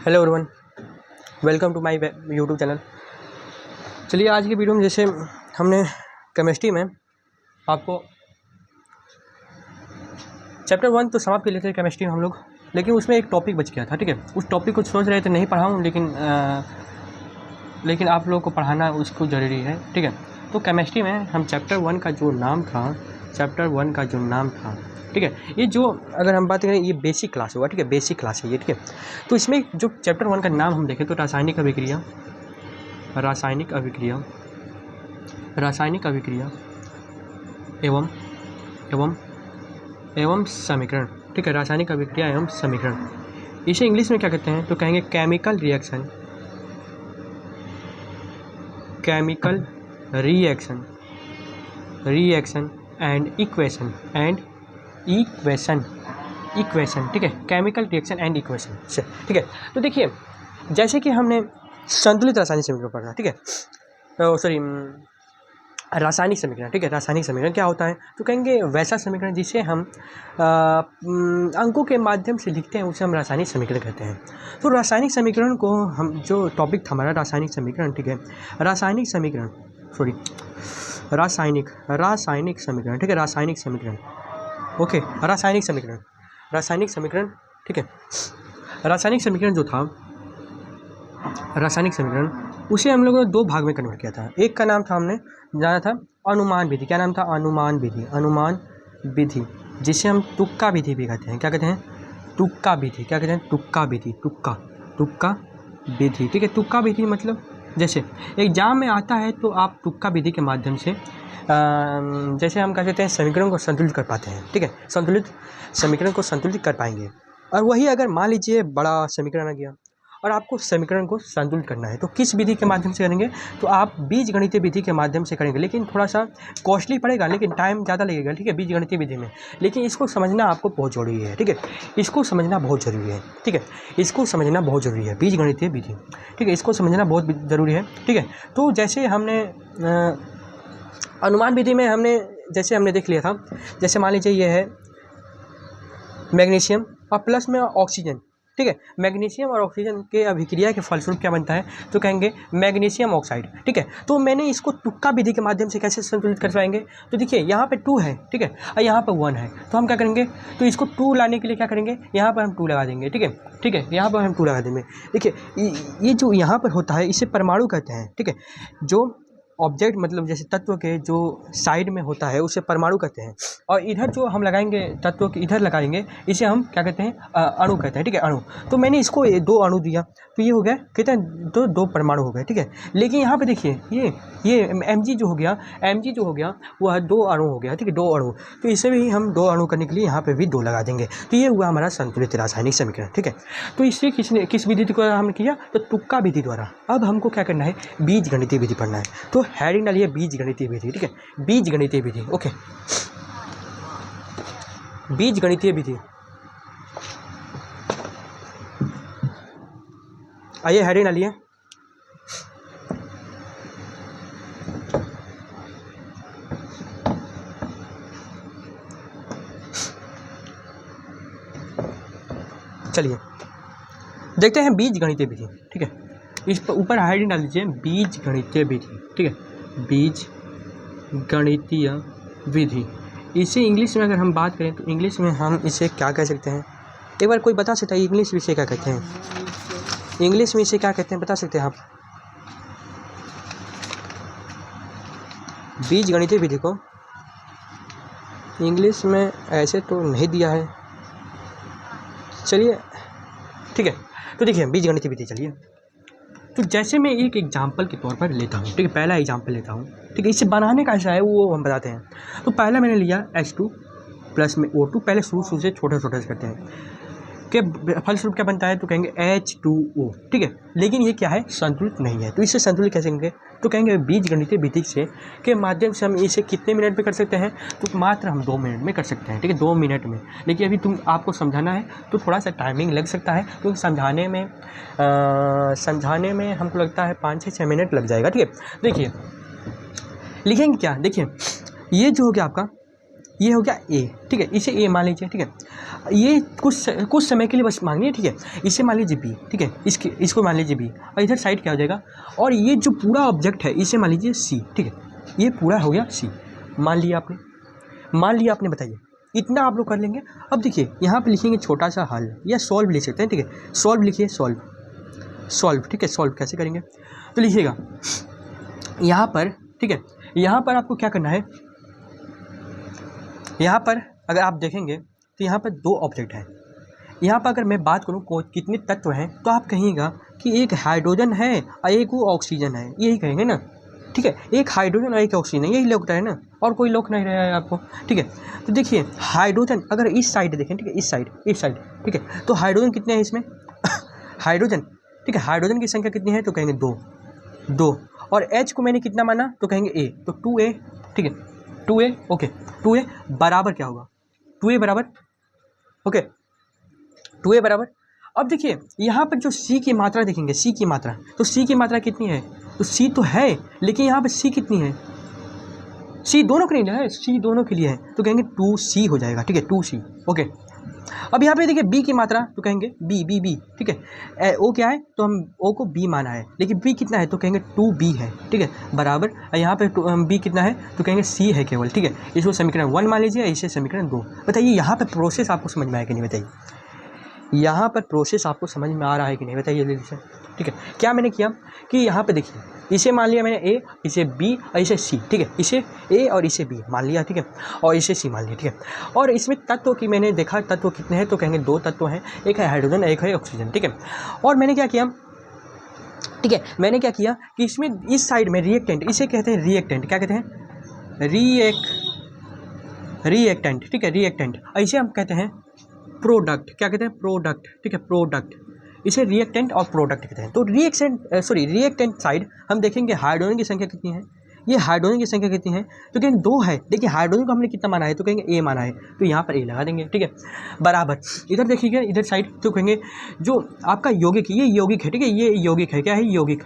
Hello everyone, welcome to my YouTube channel. चलिए आज की वीडियो में जैसे हमने केमिस्ट्री में आपको चैप्टर 1 तो समाप्त कर लेते थे केमिस्ट्री में हम लोग, लेकिन उसमें एक टॉपिक बच गया था। ठीक है, उस टॉपिक को सोच रहे थे नहीं पढ़ाऊँ, लेकिन आप लोगों को पढ़ाना उसको ज़रूरी है। ठीक है, तो केमिस्ट्री में हम चैप्टर 1 का जो नाम था, ठीक है, ये जो अगर हम बात करें ये बेसिक क्लास होगा। ठीक है, बेसिक क्लास है ये। ठीक है, तो इसमें जो चैप्टर 1 का नाम हम देखें तो रासायनिक अभिक्रिया एवं समीकरण। ठीक है, रासायनिक अभिक्रिया एवं समीकरण, इसे इंग्लिश में क्या कहते हैं तो कहेंगे केमिकल रिएक्शन एंड इक्वेशन। ठीक है, केमिकल रिएक्शन एंड इक्वेशन से। ठीक है, तो देखिए जैसे कि हमने संतुलित रासायनिक समीकरण पढ़ा। ठीक है, रासायनिक समीकरण। ठीक है, रासायनिक समीकरण क्या होता है तो कहेंगे वैसा समीकरण जिसे हम अंकों के माध्यम से लिखते हैं उसे हम रासायनिक समीकरण कहते हैं। तो रासायनिक समीकरण को हम जो टॉपिक था हमारा रासायनिक समीकरण। ठीक है, रासायनिक समीकरण। ठीक है, रासायनिक समीकरण। ओके, रासायनिक समीकरण। ठीक है, रासायनिक समीकरण जो था, रासायनिक समीकरण उसे हम लोगों ने दो भाग में कन्वर्ट किया था। एक का नाम था, हमने जाना था अनुमान विधि। क्या नाम था? अनुमान विधि, जिसे हम तुक्का विधि भी कहते हैं। क्या कहते हैं? तुक्का विधि। क्या कहते हैं? तुक्का विधि। ठीक है, तुक्का विधि मतलब जैसे एग्जाम में आता है तो आप तुक्का विधि के माध्यम से जैसे हम कह सकते हैं समीकरण को संतुलित कर पाते हैं। ठीक है, समीकरण को संतुलित कर पाएंगे। और वही अगर मान लीजिए बड़ा समीकरण आ गया और आपको समीकरण को संतुलित करना है तो किस विधि के माध्यम से करेंगे तो आप बीजगणितीय विधि के माध्यम से करेंगे। लेकिन थोड़ा सा कॉस्टली पड़ेगा, लेकिन टाइम ज़्यादा लगेगा। ठीक है, बीजगणितीय विधि में, लेकिन इसको समझना आपको बहुत ज़रूरी है। ठीक है, इसको समझना बहुत ज़रूरी है। ठीक है, इसको समझना बहुत ज़रूरी है, बीजगणितीय विधि। ठीक है, इसको समझना बहुत ज़रूरी है। ठीक है, तो जैसे हमने अनुमान विधि में हमने देख लिया था। जैसे मान लीजिए ये है मैग्नीशियम और प्लस में ऑक्सीजन। ठीक है, मैग्नीशियम और ऑक्सीजन के अभिक्रिया के फलस्वरूप क्या बनता है तो कहेंगे मैग्नीशियम ऑक्साइड। ठीक है, तो मैंने इसको तुक्का विधि के माध्यम से कैसे संतुलित कर पाएंगे तो देखिए यहाँ पे 2 है। ठीक है, और यहाँ पर 1 है, तो हम क्या करेंगे तो इसको 2 लाने के लिए क्या करेंगे, यहाँ पर हम 2 लगा देंगे। ठीक है, यहाँ पर हम 2 लगा देंगे। देखिए ये जो यहाँ पर होता है इसे परमाणु कहते हैं। ठीक है, जो ऑब्जेक्ट मतलब जैसे तत्व के जो साइड में होता है उसे परमाणु कहते हैं। और इधर जो हम लगाएंगे तत्व के इधर लगाएंगे इसे हम क्या कहते हैं अणु कहते हैं। ठीक है, अणु। तो मैंने इसको 2 अणु दिया तो ये हो गया, कहते हैं तो 2 परमाणु हो गए। ठीक है, लेकिन यहाँ पे देखिए ये Mg जो हो गया वह 2 अणु हो गया। ठीक है, 2 अणु, तो इसे भी हम 2 अणु करने के लिए यहाँ पे भी 2 लगा देंगे। तो ये हुआ हमारा संतुलित रासायनिक समीकरण। ठीक है, तो इससे किस विधि द्वारा हमने किया तो तुक्का विधि द्वारा। अब हमको क्या करना है, बीजगणितीय विधि पढ़ना है। तो हेडिंग डालिए बीजगणितीय विधि। ठीक है, बीजगणितीय विधि। ओके, बीजगणितीय विधि। आइए हेडिंग डालिए। चलिए देखते हैं बीजगणितीय विधि। ठीक है, इस पर ऊपर हेडिंग डाल दीजिए बीजगणितीय विधि। ठीक है, बीजगणितीय विधि। इसे इंग्लिश में अगर हम बात करें तो इंग्लिश में हम इसे क्या कह सकते हैं, एक बार कोई बता सकता है इंग्लिश में इसे क्या कहते हैं? इंग्लिश में इसे क्या कहते हैं, बता सकते हैं आप? बीजगणितीय विधि को इंग्लिश में ऐसे तो नहीं दिया है। चलिए ठीक है, तो देखिए बीजगणितीय विधि। चलिए तो जैसे मैं एक एग्जाम्पल के तौर पर लेता हूँ। ठीक है, पहला एग्जाम्पल लेता हूँ। ठीक है, इसे बनाने का ऐसा है वो हम बताते हैं। तो पहला मैंने लिया H2 प्लस में O2। पहले शुरू से छोटे से करते हैं कि फलस्वरूप क्या बनता है तो कहेंगे H2O। ठीक है, लेकिन ये क्या है, संतुलित नहीं है। तो इसे संतुलित कैसे कहेंगे तो कहेंगे बीजगणितीय विधि से के माध्यम से हम इसे कितने मिनट में कर सकते हैं तो मात्र हम 2 मिनट में कर सकते हैं। ठीक है, 2 मिनट में। लेकिन अभी आपको समझाना है तो थोड़ा सा टाइमिंग लग सकता है, क्योंकि समझाने में हमको लगता है 5 से 6 मिनट लग जाएगा। ठीक है, देखिए लिखेंगे क्या, देखिए ये जो हो गया आपका ये हो गया ए, ठीक है, इसे ए मान लीजिए, ठीक है। ये कुछ समय के लिए बस मांगनी है, ठीक है। इसे मान लीजिए बी, ठीक है, इसको मान लीजिए बी, और इधर साइड क्या हो जाएगा, और ये जो पूरा ऑब्जेक्ट है इसे मान लीजिए सी, ठीक है। ये पूरा हो गया सी, मान लिया आपने, बताइए इतना आप लोग कर लेंगे। अब देखिए यहाँ पे लिखेंगे छोटा सा हल या सॉल्व लिख सकते हैं, ठीक है। सॉल्व लिखिए, सॉल्व, ठीक है। सॉल्व कैसे करेंगे तो लिखिएगा यहाँ पर, ठीक है। यहाँ पर आपको क्या करना है, यहाँ पर अगर आप देखेंगे तो यहाँ पर 2 ऑब्जेक्ट हैं। यहाँ पर अगर मैं बात करूँ कितने तत्व हैं, तो आप कहिएगा कि एक हाइड्रोजन है और एक वो ऑक्सीजन है, यही कहेंगे ना, ठीक है। एक हाइड्रोजन और एक ऑक्सीजन, यही लोग है ना, और कोई लोग नहीं रहा है आपको, ठीक है। तो देखिए हाइड्रोजन अगर इस साइड देखें, ठीक है, इस साइड, ठीक है, तो हाइड्रोजन कितने हैं इसमें हाइड्रोजन, ठीक है, हाइड्रोजन की संख्या कितनी है तो कहेंगे 2, और H को मैंने कितना माना तो कहेंगे A, तो 2A, ठीक है, 2A, ओके। 2A बराबर क्या होगा, 2A बराबर, ओके, 2A बराबर। अब देखिए यहाँ पर जो C की मात्रा देखेंगे, C की मात्रा, तो C की मात्रा कितनी है, तो C तो है, लेकिन यहाँ पर C कितनी है, C दोनों के लिए है, C दोनों के लिए है, तो कहेंगे 2C हो जाएगा, ठीक है, 2C, ओके। अब यहाँ पे देखिए B की मात्रा, तो कहेंगे B, ठीक है। O क्या है, तो हम O को B माना है, लेकिन B कितना है तो कहेंगे 2B है, ठीक है, बराबर। यहाँ पे B कितना है तो कहेंगे C है केवल, ठीक है। इसको समीकरण 1 मान लीजिए, इसे समीकरण 2। बताइए यहाँ पर प्रोसेस आपको समझ में आया कि नहीं, बताइए यहाँ पर प्रोसेस आपको समझ में आ रहा है कि नहीं, बताइए जल्दी से, ठीक है। क्या मैंने किया कि यहाँ पे देखिए, इसे मान लिया मैंने A, इसे B और इसे C, ठीक है, इसे A और इसे B मान लिया, ठीक है, और इसे C मान लिया, ठीक है। और इसमें तत्व की मैंने देखा, तत्व कितने हैं तो कहेंगे 2 तत्व हैं, एक है हाइड्रोजन, एक है ऑक्सीजन, ठीक है। और मैंने क्या किया, ठीक है, मैंने क्या किया कि इसमें इस साइड में रिएक्टेंट, इसे कहते हैं रिएक्टेंट, क्या कहते हैं, रिएक्टेंट, ठीक है, रिएक्टेंट, इसे हम कहते हैं प्रोडक्ट, क्या कहते हैं, प्रोडक्ट, ठीक है, प्रोडक्ट, इसे रिएक्टेंट और प्रोडक्ट कहते हैं। तो रिएक्टेंट साइड हम देखेंगे हाइड्रोजन की संख्या कितनी है, ये हाइड्रोजन की संख्या कितनी है तो कहेंगे 2 है, देखिए हाइड्रोजन को हमने कितना माना है तो कहेंगे A माना है, तो यहाँ पर A लगा देंगे, ठीक है, बराबर। इधर देखिएगा, इधर साइड तो कहेंगे जो आपका यौगिक, ये यौगिक है, ठीक है, ये यौगिक है, क्या है, यौगिक।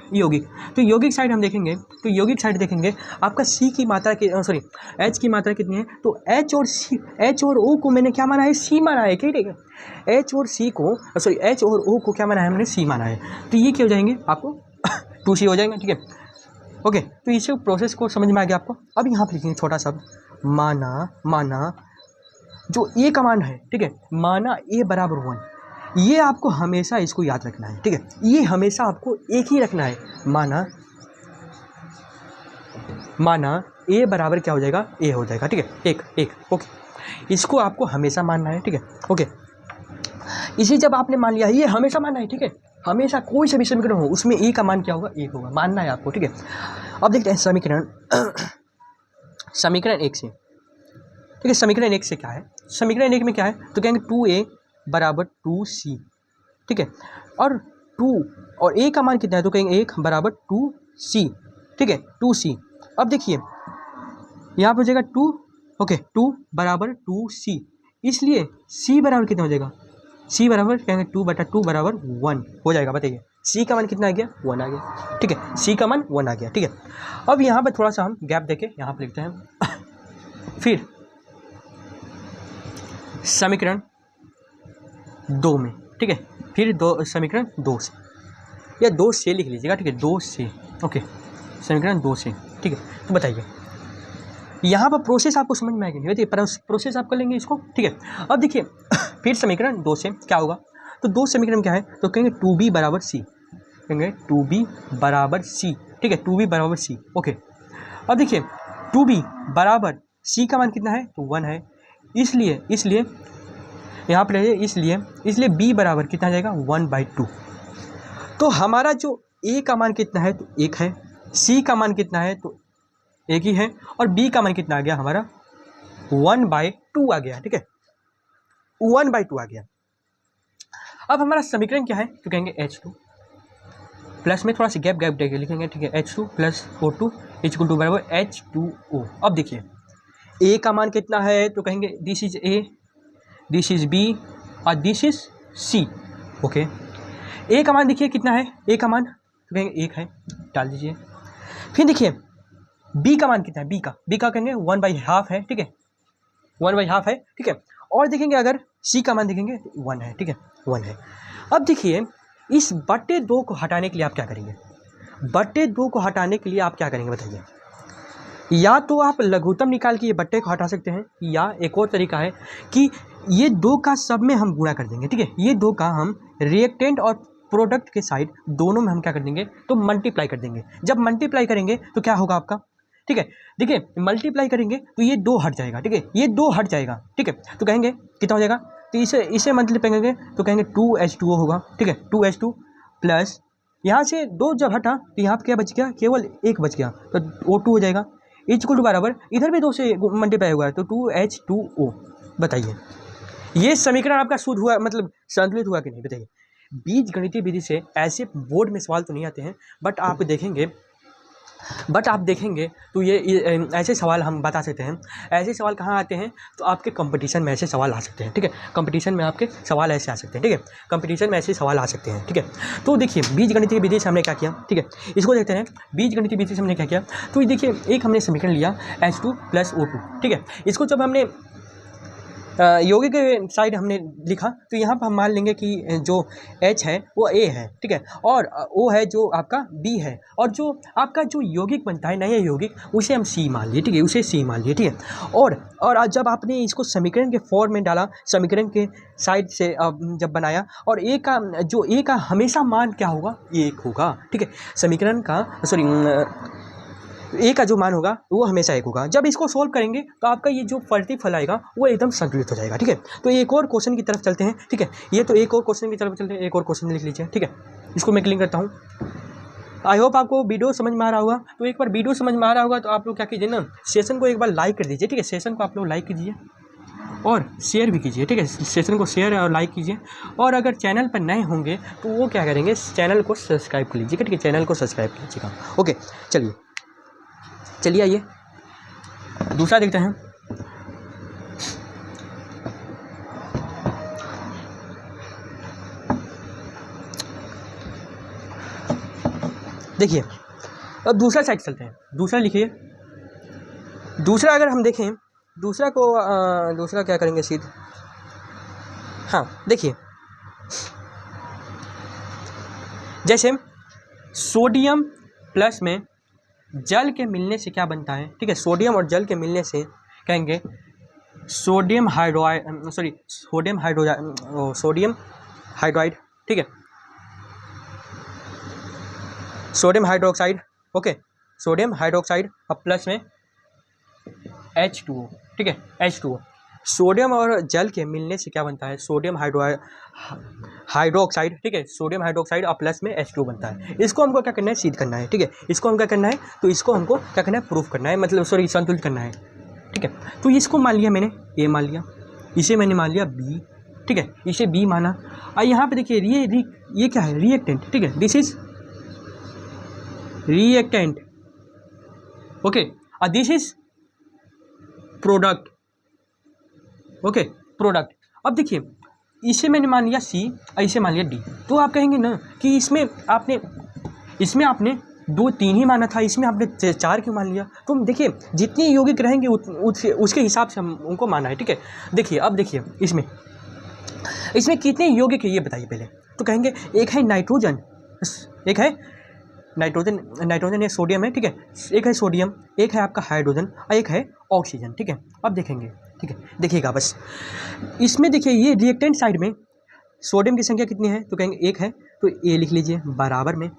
तो यौगिक साइड हम देखेंगे, तो यौगिक साइड देखेंगे आपका C की मात्रा की, H की मात्रा कितनी है, तो H और O को मैंने क्या माना है, C माना है, ठीक है। H और O को क्या माना है हमने, C माना है, तो ये क्या हो जाएंगे आपको 2C हो जाएंगे, ठीक है, ओके। तो इसे प्रोसेस को समझ में आ गया आपको। अब यहाँ पे लिखेंगे छोटा सा माना जो A का मान है, ठीक है, माना A बराबर 1, ये आपको हमेशा इसको याद रखना है, ठीक है, ये हमेशा आपको एक ही रखना है, माना A बराबर क्या हो जाएगा, A हो जाएगा, ठीक है, एक, ओके, इसको आपको हमेशा मानना है, ठीक है, ओके। इसे जब आपने मान लिया, ये हमेशा मानना है, ठीक है, हमेशा कोई सा भी समीकरण हो उसमें A का मान क्या होगा, 1 होगा, मानना है आपको, ठीक है। अब देखते हैं समीकरण 1 से, ठीक है, समीकरण 1 से क्या है, समीकरण 1 में क्या है तो कहेंगे 2A बराबर 2C, ठीक है, और 2 और A का मान कितना है तो कहेंगे 1 बराबर 2C, ठीक है, 2C। अब देखिए यहाँ पर हो जाएगा 2, ओके, 2 बराबर 2C, इसलिए C बराबर कितना हो जाएगा, C बराबर कहेंगे 2/2 बराबर 1 हो जाएगा। बताइए C का मान कितना आ गया, 1 आ गया, ठीक है, C का मान 1 आ गया, ठीक है। अब यहाँ पर थोड़ा सा हम गैप देके यहाँ पर लिखते हैं फिर समीकरण 2 में, ठीक है, फिर समीकरण 2 से, या 2 से लिख लीजिएगा, ठीक है, 2 से, ओके, समीकरण 2 से, ठीक है। तो बताइए यहाँ पर प्रोसेस आपको समझ में आएगी नहीं, बताइए प्रोसेस आप कर लेंगे इसको, ठीक है। अब देखिए फिर समीकरण 2 से क्या होगा, तो 2 समीकरण क्या है तो कहेंगे 2B बराबर C, कहेंगे 2B बराबर C, ठीक है, 2B बराबर C, ओके। अब देखिए 2B बराबर C का मान कितना है तो 1 है, इसलिए यहाँ पर इसलिए B बराबर कितना आ जाएगा 1/2। तो हमारा जो A का मान कितना है तो 1 है, C का मान कितना है तो 1 ही है, और B का मान कितना आ गया हमारा 1/2 आ गया, ठीक है, 1/2 आ गया। अब हमारा समीकरण क्या है तो कहेंगे H2 प्लस में थोड़ा सा गैप देके लिखेंगे, ठीक है, H2 plus O2 equal to बराबर H2O। अब देखिए A का मान कितना है तो कहेंगे this is A, this is B और this is C, okay. A का मान देखिए कितना है, A का मान तो कहेंगे 1 है, डाल दीजिए। फिर देखिए B का मान कितना है, B का कहेंगे 1/2 है, ठीक है, 1/2 है, ठीक है। और देखेंगे अगर C का मान देखेंगे 1 है, ठीक है, 1 है। अब देखिए इस बटे 2 को हटाने के लिए आप क्या करेंगे, बटे 2 को हटाने के लिए आप क्या करेंगे बताइए। या तो आप लघुत्तम निकाल के ये बट्टे को हटा सकते हैं, या एक और तरीका है कि ये 2 का सब में हम गुणा कर देंगे, ठीक है। ये 2 का हम रिएक्टेंट और प्रोडक्ट के साइड दोनों में हम क्या कर देंगे, तो मल्टीप्लाई कर देंगे। जब मल्टीप्लाई करेंगे तो क्या होगा आपका, ठीक है। देखिए मल्टीप्लाई करेंगे तो ये 2 हट जाएगा, ठीक है, ये 2 हट जाएगा, ठीक है। तो कहेंगे कितना हो जाएगा, तो इसे मल्टीप्लाई करेंगे तो कहेंगे 2H2O होगा, ठीक है। 2H2 प्लस यहाँ से 2 जब हटा तो यहाँ पे क्या बच गया, केवल 1 बच गया, तो O2 हो जाएगा। इक्वल टू बराबर इधर भी 2 से मल्टीप्लाई हुआ है तो 2H2O। बताइए ये समीकरण आपका शुद्ध हुआ, मतलब संतुलित हुआ कि नहीं, बताइए। बीज गणितीय विधि से ऐसे बोर्ड में सवाल तो नहीं आते हैं, बट आप देखेंगे तो ये ऐसे सवाल हम बता सकते हैं। ऐसे सवाल कहाँ आते हैं, तो आपके कंपटीशन में ऐसे सवाल आ सकते हैं, ठीक है। कंपटीशन में आपके सवाल ऐसे आ सकते हैं, ठीक है। कंपटीशन में ऐसे सवाल आ सकते हैं, ठीक है। तो देखिए बीज गणितीय विधि से हमने क्या किया, ठीक है। इसको देखते हैं, बीज गणितीय विधि से हमने क्या किया। तो देखिए एक हमने समीकरण लिया H2 + O2, ठीक है। इसको जब हमने यौगिक के साइड हमने लिखा तो यहाँ पर हम मान लेंगे कि जो H है वो A है, ठीक है, और O है जो आपका B है, और जो आपका जो यौगिक बनता है नया यौगिक उसे हम C मान लिए, ठीक है, उसे C मान लिए, ठीक है। और जब आपने इसको समीकरण के फॉर्म में डाला, समीकरण के साइड से जब बनाया, और A का हमेशा मान क्या होगा, 1 होगा, ठीक है। समीकरण का A का जो मान होगा वो हमेशा 1 होगा। जब इसको सोल्व करेंगे तो आपका ये जो प्रतिफल आएगा वो एकदम संतुलित हो जाएगा, ठीक है। तो एक और क्वेश्चन की तरफ चलते हैं, ठीक है। ये तो एक और क्वेश्चन की तरफ चलते हैं, एक और क्वेश्चन लिख लीजिए, ठीक है। इसको मैं क्लिक करता हूँ। आई होप आपको वीडियो समझ में आ रहा होगा। तो एक बार वीडियो समझ में आ रहा होगा तो आप लोग क्या कीजिए ना, सेशन को एक बार लाइक कर दीजिए, ठीक है। सेशन को आप लोग लाइक कीजिए और शेयर भी कीजिए, ठीक है। सेशन को शेयर और लाइक कीजिए, और अगर चैनल पर नए होंगे तो वो क्या करेंगे, चैनल को सब्सक्राइब कर लीजिएगा, ठीक है। चैनल को सब्सक्राइब कीजिएगा, ओके। चलिए आइए दूसरा देखते हैं। देखिए अब दूसरा साइड चलते हैं, दूसरा लिखिए। दूसरा अगर हम देखें, दूसरा क्या करेंगे सीध, हाँ देखिए, जैसे सोडियम प्लस में जल के मिलने से क्या बनता है, ठीक है। सोडियम और जल के मिलने से कहेंगे सोडियम हाइड्राइड, ठीक है, sodium hydroxide, okay, sodium hydroxide और प्लस में H2O, ठीक है, H2O। सोडियम और जल के मिलने से क्या बनता है, सोडियम हाइड्रोक्साइड, ठीक है, सोडियम हाइड्रोक्साइड और प्लस में H2O बनता है। इसको हमको क्या करना है, सिद्ध करना है, ठीक है। इसको हम क्या करना है, तो इसको हमको क्या करना है, प्रूफ करना है, मतलब संतुलित करना है, ठीक है। तो इसको मान लिया मैंने A मान लिया, इसे मैंने मान लिया B, ठीक है, इसे B माना। और यहाँ पे देखिए ये क्या है, रिएक्टेंट, ठीक है, दिस इज रिएक्टेंट, ओके, और this is product, okay, product. अब देखिए इसे मैंने मान लिया C और इसे मान लिया D। तो आप कहेंगे ना कि इसमें आपने 2-3 ही माना था, इसमें आपने 4 क्यों मान लिया। तो देखिए जितने यौगिक रहेंगे उसके हिसाब से हम उनको माना है, ठीक है। देखिए अब देखिए इसमें कितने यौगिक है ये बताइए पहले। तो कहेंगे एक है नाइट्रोजन, नाइट्रोजन एक सोडियम है, ठीक है, एक है सोडियम, एक है आपका हाइड्रोजन और एक है ऑक्सीजन, ठीक है। अब देखेंगे, ठीक है, देखिएगा बस इसमें देखिए ये रिएक्टेंट साइड में सोडियम की संख्या कितनी है, तो कहेंगे 1 है, तो A लिख लीजिए बराबर में।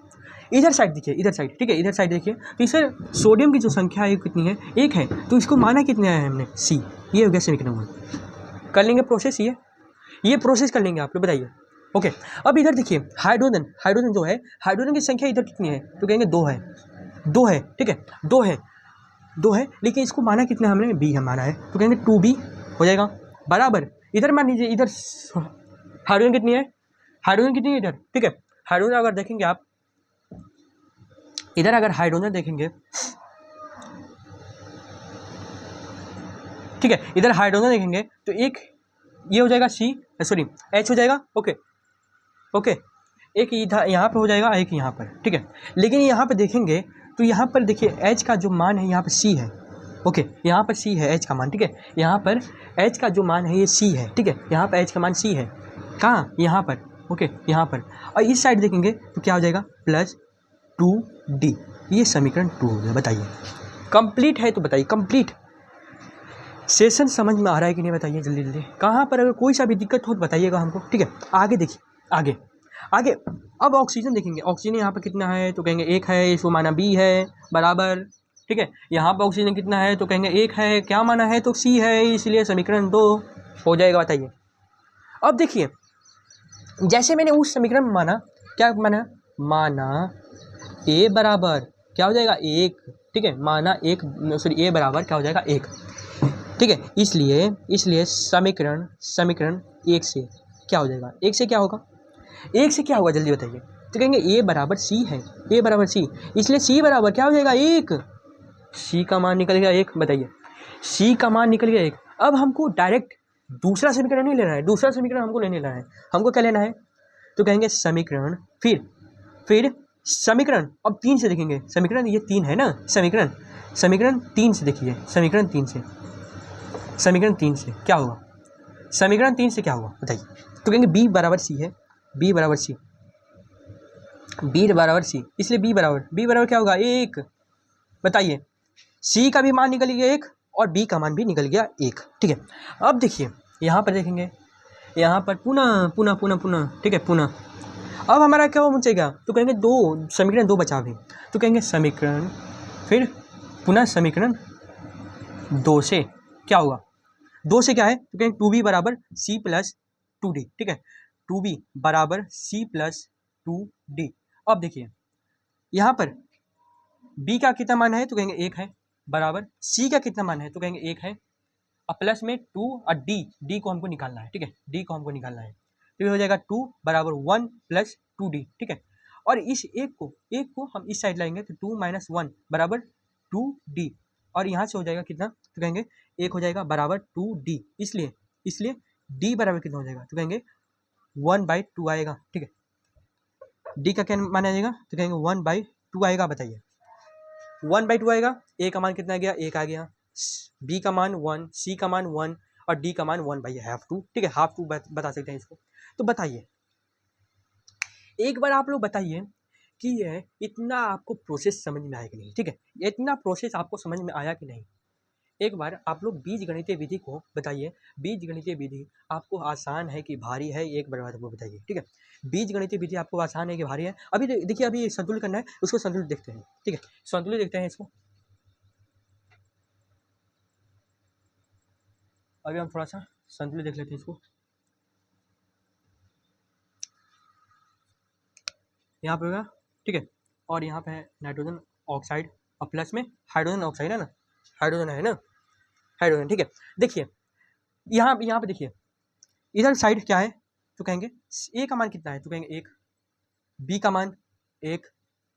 इधर साइड देखिए, इधर साइड, ठीक है, इधर साइड देखिए, तो इस सोडियम की जो संख्या है कितनी है, 1 है, तो इसको माना कितने है हमने, C। ये हो गया समीकरण। कर लेंगे प्रोसेस, ये प्रोसेस कर लेंगे आप लोग, बताइए, ओके। अब इधर देखिए हाइड्रोजन जो है, हाइड्रोजन की संख्या इधर कितनी है, तो कहेंगे 2 है, ठीक है, 2 है, लेकिन इसको माना कितना हमने, B हम माना है, तो कहेंगे 2B हो जाएगा बराबर। इधर मान लीजिए, इधर हाइड्रोजन कितनी है इधर, ठीक है। हाइड्रोजन अगर देखेंगे आप, इधर अगर हाइड्रोजन देखेंगे, ठीक है, इधर हाइड्रोजन देखेंगे तो एक ये हो जाएगा H हो जाएगा, ओके, एक इधर यहाँ पर हो जाएगा, एक यहाँ पर, ठीक है। लेकिन यहाँ पर देखेंगे तो यहाँ पर देखिए H का जो मान है यहाँ पर C है, ओके, यहाँ पर सी है एच का मान, ठीक है, यहाँ पर एच का जो मान है ये सी है, ठीक है, यहाँ पर एच का मान सी है, कहाँ, यहाँ पर, ओके, यहाँ पर, और इस साइड देखेंगे तो क्या हो जाएगा +2d, ये समीकरण 2 हो गया। बताइए कंप्लीट है तो बताइए कंप्लीट। सेशन समझ में आ रहा है कि नहीं बताइए जल्दी जल्दी। कहाँ पर अगर कोई सा भी दिक्कत हो तो बताइएगा हमको, ठीक है। आगे देखिए, आगे आगे अब ऑक्सीजन देखेंगे। ऑक्सीजन यहाँ पर कितना है तो कहेंगे 1 है, इसको माना B है बराबर, ठीक है। यहाँ पर ऑक्सीजन कितना है तो कहेंगे 1 है, क्या माना है तो C है, इसलिए समीकरण 2 हो जाएगा। बताइए अब देखिए, जैसे मैंने उस समीकरण में माना, क्या माना A बराबर क्या हो जाएगा 1, ठीक है, माना A बराबर क्या हो जाएगा 1, ठीक है। इसलिए समीकरण 1 से क्या हो जाएगा, 1 से क्या होगा, 1 से क्या होगा जल्दी बताइए। तो कहेंगे A बराबर C है, A बराबर C, इसलिए C बराबर क्या हो जाएगा 1, C का मान निकल गया 1। बताइए C का मान निकल गया 1। अब हमको डायरेक्ट दूसरा समीकरण नहीं लेना है, दूसरा समीकरण हमको नहीं लेना है, हमको क्या लेना है तो कहेंगे समीकरण, फिर समीकरण, अब 3 से देखेंगे, समीकरण ये 3 है ना, समीकरण 3 से देखिए, समीकरण 3 से क्या होगा, समीकरण 3 से क्या होगा बताइए। तो कहेंगे B बराबर C है, B बराबर C, इसलिए B बराबर क्या होगा 1। बताइए C का भी मान निकल गया 1 और B का मान भी निकल गया 1, ठीक है। अब देखिए यहाँ पर देखेंगे, यहाँ पर पुनः, ठीक है, पुनः अब हमारा क्या बचेगा तो कहेंगे समीकरण 2 बचा भी, तो कहेंगे समीकरण, फिर पुनः समीकरण 2 से क्या होगा, 2 से क्या है तो कहेंगे 2b बराबर C प्लस 2d, ठीक है, 2b बराबर C प्लस 2d। अब देखिए यहाँ पर b का कितना मान है तो कहेंगे 1 है, बराबर C का कितना मान है तो कहेंगे 1 है, और प्लस में 2 और d को हमको निकालना है, ठीक है, d को हमको निकालना है, तो ये हो जाएगा 2 बराबर 1 प्लस 2d, ठीक है। और इस एक को हम इस साइड लाएंगे तो 2 माइनस 1 बराबर 2d, और यहाँ से हो जाएगा कितना तो कहेंगे 1 हो जाएगा बराबर 2d, इसलिए d बराबर कितना हो जाएगा तो कहेंगे 1/2 आएगा, ठीक है। d का क्या मान आ जाएगा तो कहेंगे 1/2 आएगा। बताइए 1/2 आएगा, a का मान कितना आ गया 1 आ गया, b का मान 1, c का मान 1 और d का मान 1/2, ठीक है, हाफ टू बता सकते हैं इसको। तो बताइए एक बार आप लोग बताइए कि ये इतना आपको प्रोसेस समझ में आया कि नहीं, ठीक है, इतना प्रोसेस आपको समझ में आया कि नहीं। एक बार आप लोग बीजगणितीय विधि को बताइए, बीजगणितीय विधि आपको आसान है कि भारी है, एक बार आपको बताइए, ठीक है। बीजगणितीय विधि आपको आसान है कि भारी है। अभी देखिए, अभी संतुलित करना है, उसको संतुलित देखते हैं, ठीक है, संतुलित देखते हैं इसको। अभी हम थोड़ा सा संतुलित देख लेते हैं इसको। यहाँ पे होगा, ठीक है, और यहाँ पे है नाइट्रोजन ऑक्साइड और प्लस में हाइड्रोजन ऑक्साइड है ना, हाइड्रोजन, ठीक है। देखिए यहाँ पे देखिए, इधर साइड क्या है तो कहेंगे ए का मान कितना है तो कहेंगे 1, बी का मान 1,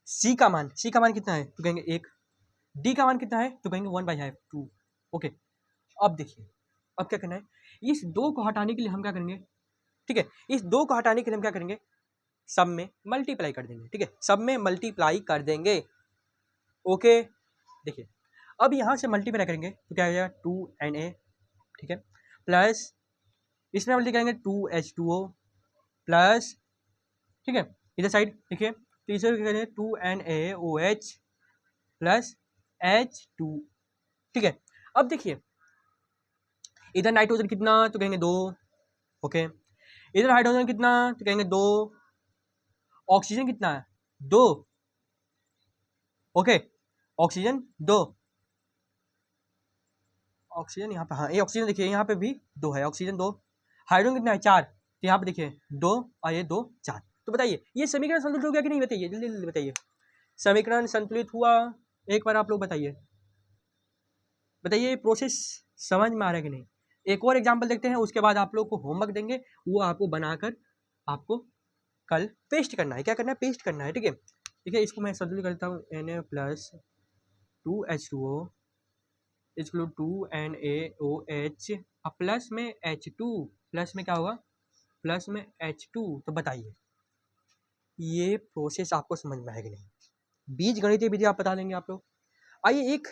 सी का मान कितना है तो कहेंगे 1, डी का मान कितना है तो कहेंगे 1/2। ओके, अब देखिए अब क्या करना है, इस 2 को हटाने के लिए हम क्या करेंगे, ठीक है, इस 2 को हटाने के लिए हम क्या करेंगे, सब में मल्टीप्लाई कर देंगे, ठीक है, सब में मल्टीप्लाई कर देंगे। ओके, देखिए अब यहाँ से मल्टीप्लाई करेंगे तो क्या हो जाएगा 2Na, ठीक है, प्लस इसमें मल्टीप्लाई करेंगे 2H2O प्लस, ठीक है, इधर साइड देखिए तो इसे क्या करेंगे 2NaOH प्लस H2, ठीक है। अब देखिए इधर नाइट्रोजन कितना तो कहेंगे 2, ओके, इधर हाइड्रोजन कितना तो कहेंगे 2, ऑक्सीजन कितना है 2, ओके, ऑक्सीजन 2, ऑक्सीजन यहाँ पे, हाँ ये ऑक्सीजन देखिए यहाँ पे भी 2 है, ऑक्सीजन 2, हाइड्रोजन कितना है 4, तो यहाँ पे देखिए 2 और ये 2 4। तो बताइए ये समीकरण संतुलित हो गया कि नहीं, बताइए जल्दी जल्दी बताइए, समीकरण संतुलित हुआ। एक बार आप लोग बताइए ये प्रोसेस समझ में आ रहा है कि नहीं। एक और एग्जाम्पल देखते हैं, उसके बाद आप लोग को होमवर्क देंगे, वो आपको बनाकर आपको कल पेस्ट करना है, क्या करना है पेस्ट करना है, ठीक है। ठीक है, इसको मैं संतुलित करता हूँ, Na plus 2H2O equal 2NaOH plus में H2, प्लस में क्या होगा प्लस में H2। तो बताइए ये प्रोसेस आपको समझ में आएगी नहीं, बीज गणितीय विधि आप बता देंगे आप लोग। आइए एक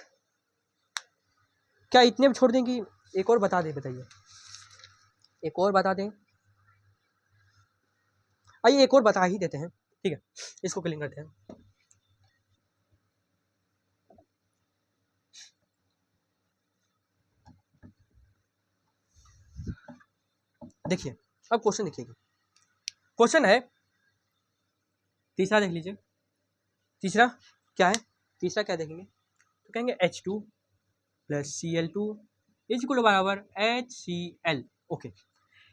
क्या इतने में छोड़ दें कि एक और बता दें? बताइए, एक और बता दें। आइए एक और बता ही देते हैं, ठीक है, इसको क्लीन करते हैं। देखिए अब क्वेश्चन देखिएगा, क्वेश्चन है तीसरा, देख लीजिए तीसरा क्या है। तीसरा क्या देखेंगे तो कहेंगे H2 plus Cl2 is equal बराबर HCl। Okay,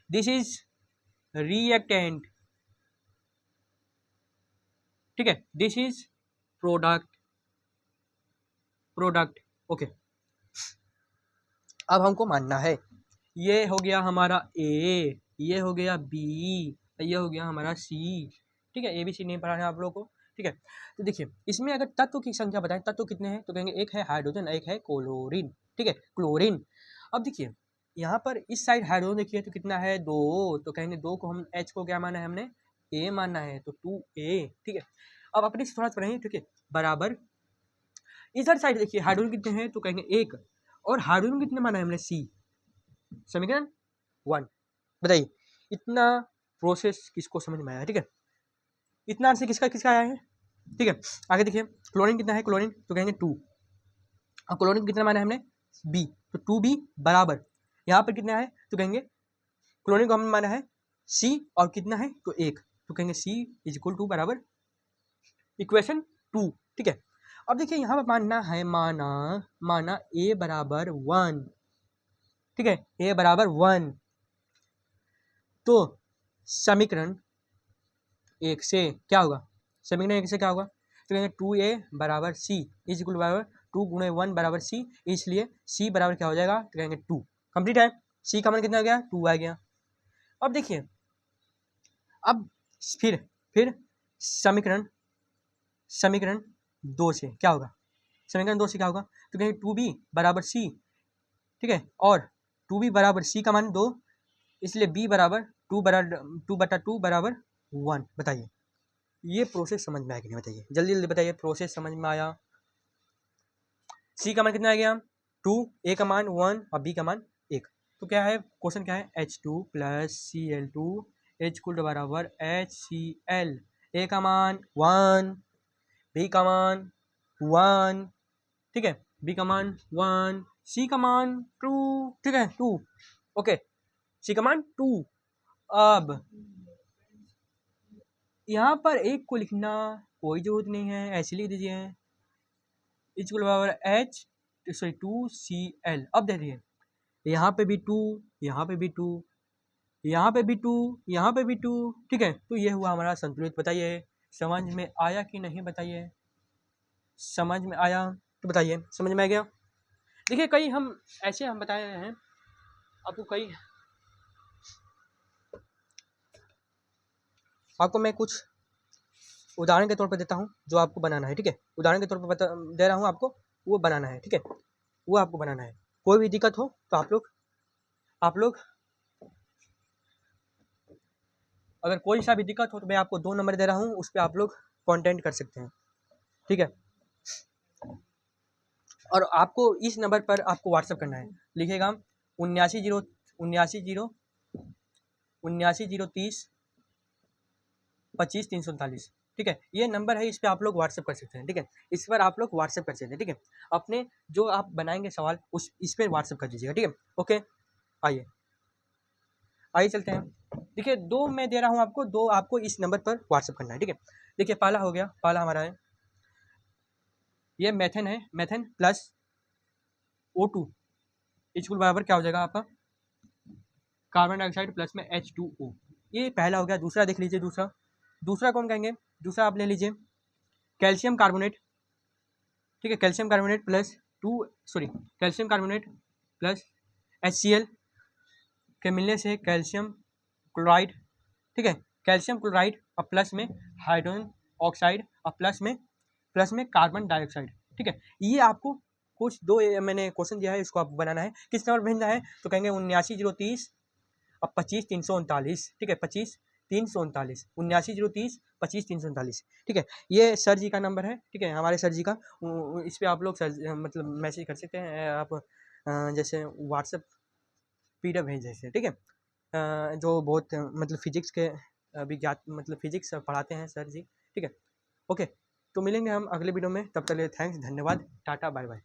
this is reactant, ठीक है, this is product, product. Okay, अब हमको मानना है ये हो गया हमारा A, ये हो गया B, ये हो गया हमारा C, ठीक है। ABC नहीं पढ़ा है आप लोगों को, ठीक है। तो देखिए इसमें अगर तत्व की संख्या बताएं, तत्व कितने हैं तो कहेंगे एक है हाइड्रोजन, एक है क्लोरीन, ठीक है, क्लोरीन। अब देखिए यहाँ पर इस साइड हाइड्रोजन देखिए तो कितना है 2, तो कहेंगे 2 को हम H को क्या माना है हमने A मानना है, तो 2A, ठीक है। अब अपने से थोड़ा सा पढ़ेंगे, ठीक है, बराबर इधर साइड देखिए हाइड्रोजन कितने हैं तो कहेंगे 1, और हाइड्रोजन कितने माना है हमने C, समीकरण 1। बताइए इतना प्रोसेस किसको समझ में आया? ठीक है, इतना आंसर किसका किसका आया है? ठीक है, आगे देखिए क्लोरीन कितना है, क्लोरीन तो कहेंगे 2, और क्लोरीन कितना माना है हमने B, तो 2B बराबर यहाँ पर कितना है तो कहेंगे क्लोरीन को हमने माना है C, और कितना है तो 1, तो कहेंगे C इज इक्वल टू बराबर इक्वेशन 2, ठीक है। अब देखिए यहाँ पर मानना है, माना A बराबर 1, ठीक है, A बराबर 1, तो समीकरण 1 से क्या होगा, समीकरण 1 से क्या होगा तो कहेंगे 2A बराबर C इज इक्वल बराबर 2 गुणे 1 बराबर C, इसलिए C बराबर क्या हो जाएगा तो कहेंगे 2। कंप्लीट है, C का मान कितना आ गया 2 आ गया। अब देखिए अब फिर समीकरण 2 से क्या होगा, समीकरण 2 से क्या होगा तो कहेंगे 2B बराबर C, ठीक है, और 2B बराबर C का मान 2, इसलिए B बराबर 2/2 बराबर 1। बताइए ये प्रोसेस समझ में आया कि नहीं? बताइए जल्दी जल्दी बताइए, प्रोसेस समझ में आया? C का मान कितना आ गया 2, A का मान 1 और B का मान 1, तो क्या है क्वेश्चन क्या है H2 plus Cl2 H equal बराबर HCl, A का मान 1, B का मान 1, ठीक है, B का मान 1, C का मान 2, ठीक है 2, ओके, C का मान 2। अब यहाँ पर एक को लिखना कोई जरूरत नहीं है, ऐसे लिख दीजिए इक्वल बराबर H 2Cl। अब देखिए यहाँ पे भी 2, यहाँ पे भी 2, यहाँ पे भी 2, यहाँ पे भी 2, ठीक है, तो ये हुआ हमारा संतुलित। बताइए समझ में आया कि नहीं? बताइए समझ में आया तो बताइए समझ में आ गया। देखिए कई हम ऐसे हम बताए हैं आपको, कई आपको मैं कुछ उदाहरण के तौर पर देता हूँ जो आपको बनाना है, ठीक है, उदाहरण के तौर पर दे रहा हूँ आपको, वो बनाना है, ठीक है, वो आपको बनाना है। कोई भी दिक्कत हो तो आप लोग अगर कोई सा भी दिक्कत हो तो मैं आपको 2 नंबर दे रहा हूँ, उस पर आप लोग कॉन्टेक्ट कर सकते हैं, ठीक है। और आपको इस नंबर पर आपको व्हाट्सअप करना है, लिखेगा 79 0 30 ठीक है, ये नंबर है, इस पर आप लोग व्हाट्सअप कर सकते हैं, ठीक है, इस पर आप लोग व्हाट्सअप कर सकते हैं, ठीक है, अपने जो आप बनाएंगे सवाल इस पर व्हाट्सअप कर दीजिएगा, ठीक है, ओके। आइए चलते हैं, देखिए 2 मैं दे रहा हूँ आपको, 2 आपको इस नंबर पर व्हाट्सअप करना है, ठीक है। देखिए पहला हो गया, पहला हमारा है ये मेथन है, मेथन प्लस O2 इक्वल बराबर क्या हो जाएगा आपका कार्बन डाइऑक्साइड प्लस में H2O, ये पहला हो गया। दूसरा देख लीजिए, दूसरा कौन कहेंगे, दूसरा आप ले लीजिए कैल्शियम कार्बोनेट, ठीक है, calcium carbonate calcium carbonate plus HCl के मिलने से कैल्शियम क्लोराइड, ठीक है, कैल्शियम क्लोराइड और प्लस में हाइड्रोजन ऑक्साइड और प्लस में कार्बन डाइऑक्साइड, ठीक है। ये आपको कुछ 2 मैंने क्वेश्चन दिया है, इसको आपको बनाना है। किस नंबर भेजना है तो कहेंगे 79 030 और 25 339, ठीक है, 25 339, 79 030 25 339, ठीक है, ये सर जी का नंबर है, ठीक है, हमारे सर जी का। इस पर आप लोग सर मतलब मैसेज कर सकते हैं, आप जैसे व्हाट्सएप PDF भेज जैसे, ठीक है। जो बहुत मतलब फिजिक्स के विज्ञात मतलब फिजिक्स पढ़ाते हैं सर जी, ठीक है। ओके, तो मिलेंगे हम अगले वीडियो में, तब तक के लिए थैंक्स, धन्यवाद, टाटा, बाय बाय।